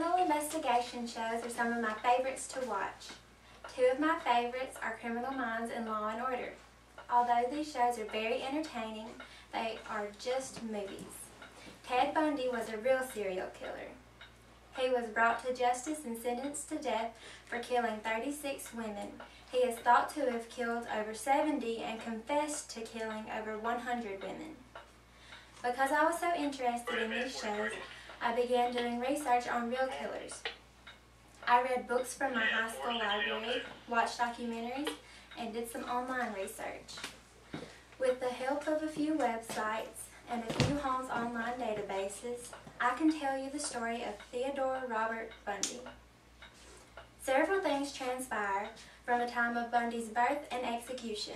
Criminal investigation shows are some of my favorites to watch. Two of my favorites are Criminal Minds and Law and Order. Although these shows are very entertaining, they are just movies. Ted Bundy was a real serial killer. He was brought to justice and sentenced to death for killing 36 women. He is thought to have killed over 70 and confessed to killing over 100 women. Because I was so interested in these shows, I began doing research on real killers. I read books from my high school library, watched documentaries, and did some online research. With the help of a few websites and a few Holmes online databases, I can tell you the story of Theodore Robert Bundy. Several things transpire from the time of Bundy's birth and execution.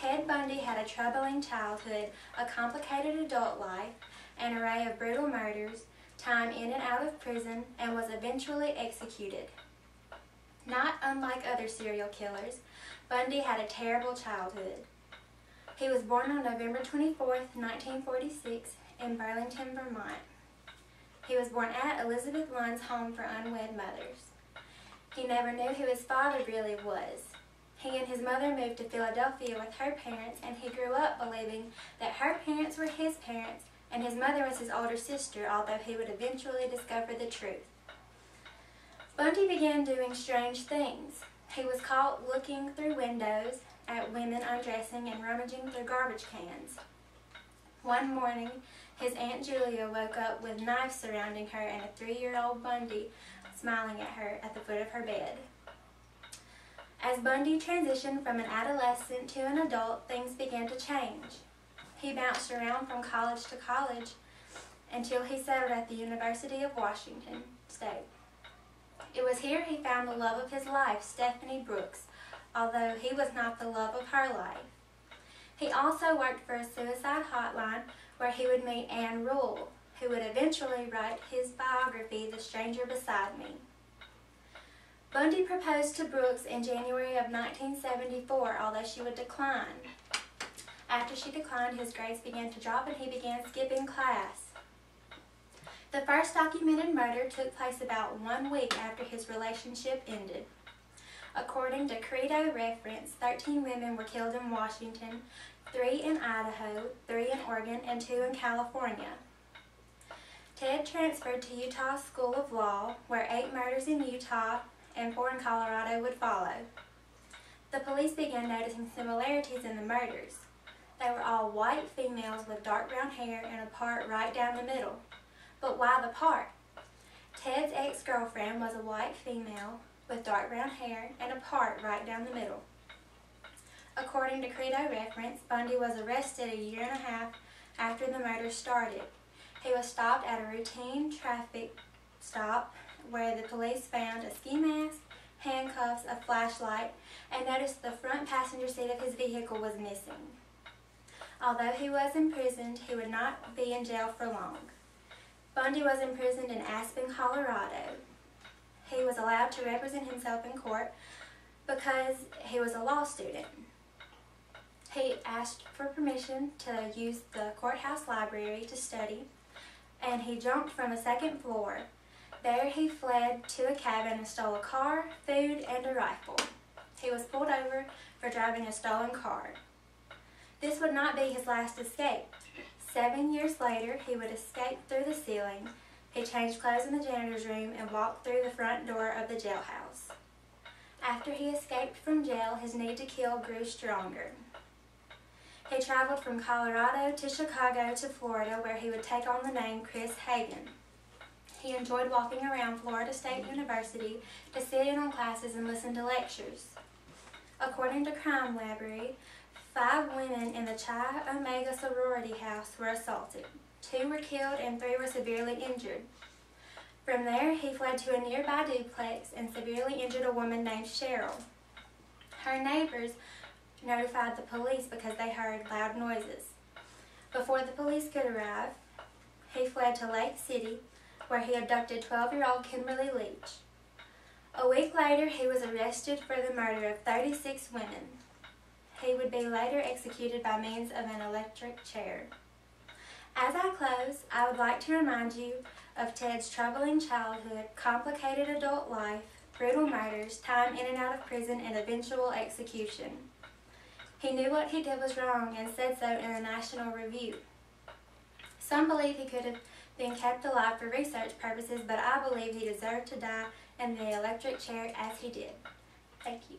Ted Bundy had a troubling childhood, a complicated adult life, an array of brutal murders, time in and out of prison, and was eventually executed. Not unlike other serial killers, Bundy had a terrible childhood. He was born on November 24, 1946, in Burlington, Vermont. He was born at Elizabeth Lund's home for unwed mothers. He never knew who his father really was. He and his mother moved to Philadelphia with her parents, and he grew up believing that her parents were his parents and his mother was his older sister, although he would eventually discover the truth. Bundy began doing strange things. He was caught looking through windows at women undressing and rummaging through garbage cans. One morning, his Aunt Julia woke up with knives surrounding her and a 3-year-old Bundy smiling at her at the foot of her bed. As Bundy transitioned from an adolescent to an adult, things began to change. He bounced around from college to college until he settled at the University of Washington State. It was here he found the love of his life, Stephanie Brooks, although he was not the love of her life. He also worked for a suicide hotline where he would meet Anne Rule, who would eventually write his biography, The Stranger Beside Me. Bundy proposed to Brooks in January of 1974, although she would decline. After she declined, his grades began to drop and he began skipping class. The first documented murder took place about 1 week after his relationship ended. According to Credo reference, 13 women were killed in Washington, 3 in Idaho, 3 in Oregon, and 2 in California. Ted transferred to Utah School of Law, where 8 murders in Utah and 4 in Colorado would follow. The police began noticing similarities in the murders. They were all white females with dark brown hair and a part right down the middle. But why the part? Ted's ex-girlfriend was a white female with dark brown hair and a part right down the middle. According to Credo reference, Bundy was arrested a year and a half after the murder started. He was stopped at a routine traffic stop where the police found a ski mask, handcuffs, a flashlight, and noticed the front passenger seat of his vehicle was missing. Although he was imprisoned, he would not be in jail for long. Bundy was imprisoned in Aspen, Colorado. He was allowed to represent himself in court because he was a law student. He asked for permission to use the courthouse library to study, and he jumped from a 2nd floor. There he fled to a cabin and stole a car, food, and a rifle. He was pulled over for driving a stolen car. This would not be his last escape. 7 years later, he would escape through the ceiling. He changed clothes in the janitor's room and walked through the front door of the jailhouse. After he escaped from jail, his need to kill grew stronger. He traveled from Colorado to Chicago to Florida, where he would take on the name Chris Hagen. He enjoyed walking around Florida State University to sit in on classes and listen to lectures. According to Crime Library, 5 women in the Chi Omega sorority house were assaulted. 2 were killed and 3 were severely injured. From there, he fled to a nearby duplex and severely injured a woman named Cheryl. Her neighbors notified the police because they heard loud noises. Before the police could arrive, he fled to Lake City, where he abducted 12-year-old Kimberly Leach. A week later, he was arrested for the murder of 36 women. He would be later executed by means of an electric chair. As I close, I would like to remind you of Ted's troubling childhood, complicated adult life, brutal murders, time in and out of prison, and eventual execution. He knew what he did was wrong and said so in the National Review. Some believe he could have been kept alive for research purposes, but I believe he deserved to die in the electric chair as he did. Thank you.